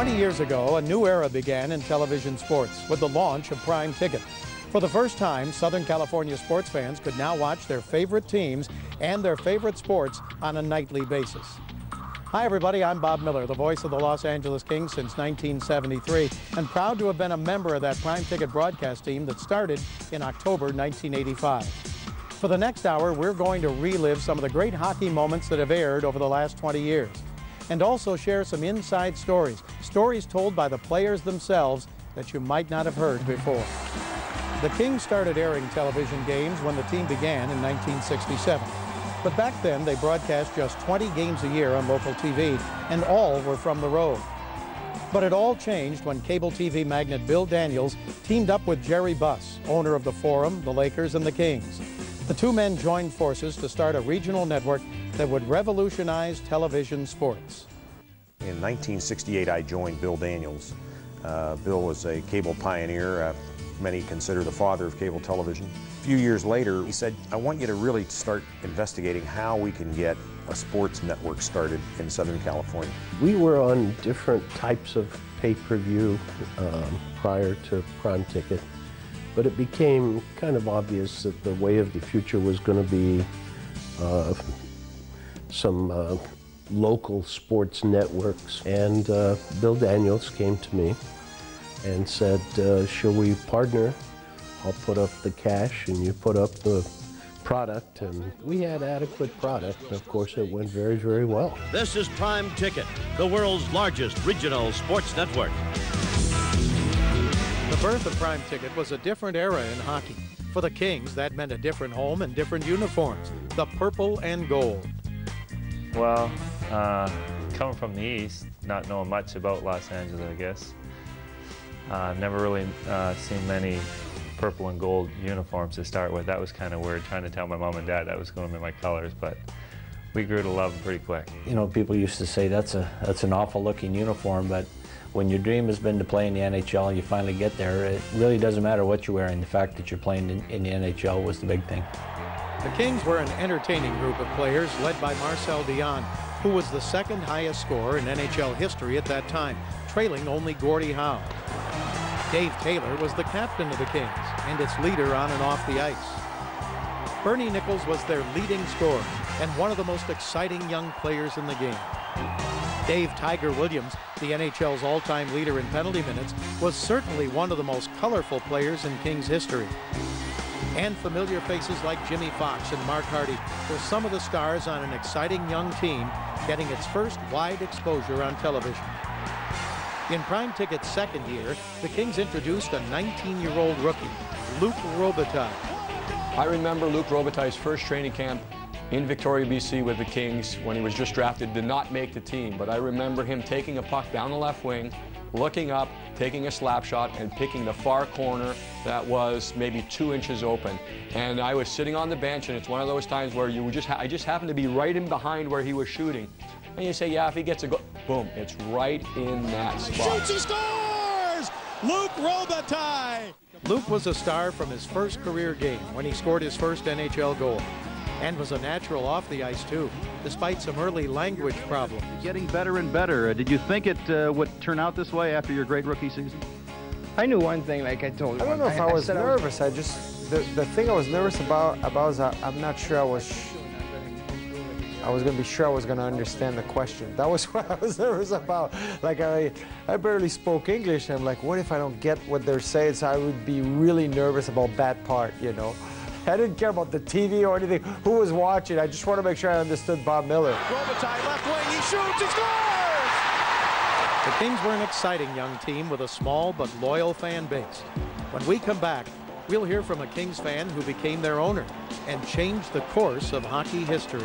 20 years ago, a new era began in television sports with the launch of Prime Ticket. For the first time, Southern California sports fans could now watch their favorite teams and their favorite sports on a nightly basis. Hi everybody, I'm Bob Miller, the voice of the Los Angeles Kings since 1973, and proud to have been a member of that Prime Ticket broadcast team that started in October 1985. For the next hour, we're going to relive some of the great hockey moments that have aired over the last 20 years, and also share some inside stories, stories told by the players themselves that you might not have heard before. The Kings started airing television games when the team began in 1967. But back then, they broadcast just 20 games a year on local TV, and all were from the road. But it all changed when cable TV magnate Bill Daniels teamed up with Jerry Buss, owner of the Forum, the Lakers, and the Kings. The two men joined forces to start a regional network that would revolutionize television sports. In 1968, I joined Bill Daniels. Bill was a cable pioneer. Many consider the father of cable television. A few years later, he said, I want you to really start investigating how we can get a sports network started in Southern California. We were on different types of pay-per-view prior to Prime Ticket, but it became kind of obvious that the way of the future was going to be some local sports networks. And Bill Daniels came to me and said, shall we partner? I'll put up the cash and you put up the product. And we had adequate product. And of course, it went very, very well. This is Prime Ticket, the world's largest regional sports network. The birth of Prime Ticket was a different era in hockey. For the Kings, that meant a different home and different uniforms, the purple and gold. Well, coming from the East, not knowing much about Los Angeles, I guess. Never really seen many purple and gold uniforms to start with. That was kind of weird, trying to tell my mom and dad that was going to be my colors, but we grew to love them pretty quick. You know, people used to say that's an awful looking uniform, but when your dream has been to play in the NHL and you finally get there, it really doesn't matter what you're wearing. The fact that you're playing in the NHL was the big thing. The Kings were an entertaining group of players led by Marcel Dionne, who was the second highest scorer in NHL history at that time, trailing only Gordie Howe. Dave Taylor was the captain of the Kings and its leader on and off the ice. Bernie Nicholls was their leading scorer and one of the most exciting young players in the game. Dave Tiger Williams, the NHL's all-time leader in penalty minutes, was certainly one of the most colorful players in Kings history. And familiar faces like Jimmy Fox and Mark Hardy were some of the stars on an exciting young team getting its first wide exposure on television. In Prime Ticket's second year, the Kings introduced a 19-year-old rookie, Luc Robitaille. I remember Luc Robitaille's first training camp in Victoria, BC with the Kings when he was just drafted, did not make the team, but I remember him taking a puck down the left wing, looking up, taking a slap shot, and picking the far corner that was maybe 2 inches open. And I was sitting on the bench, and it's one of those times where I just happened to be right in behind where he was shooting. And you say, yeah, if he gets a goal, boom, it's right in that spot. Shoots, he scores! Luc Robitaille! Luc was a star from his first career game when he scored his first NHL goal, and was a natural off the ice too, despite some early language problems. Getting better and better. Did you think it would turn out this way after your great rookie season? I knew one thing, like I told you. I don't know if I was nervous. The thing I was nervous about is I'm not sure I was going to be sure I was going to understand the question. That was what I was nervous about. Like, I barely spoke English. I'm like, what if I don't get what they're saying? So I would be really nervous about that part, you know. I didn't care about the TV or anything. Who was watching? I just want to make sure I understood Bob Miller. Robitaille left wing, he shoots, he scores! The Kings were an exciting young team with a small but loyal fan base. When we come back, we'll hear from a Kings fan who became their owner and changed the course of hockey history.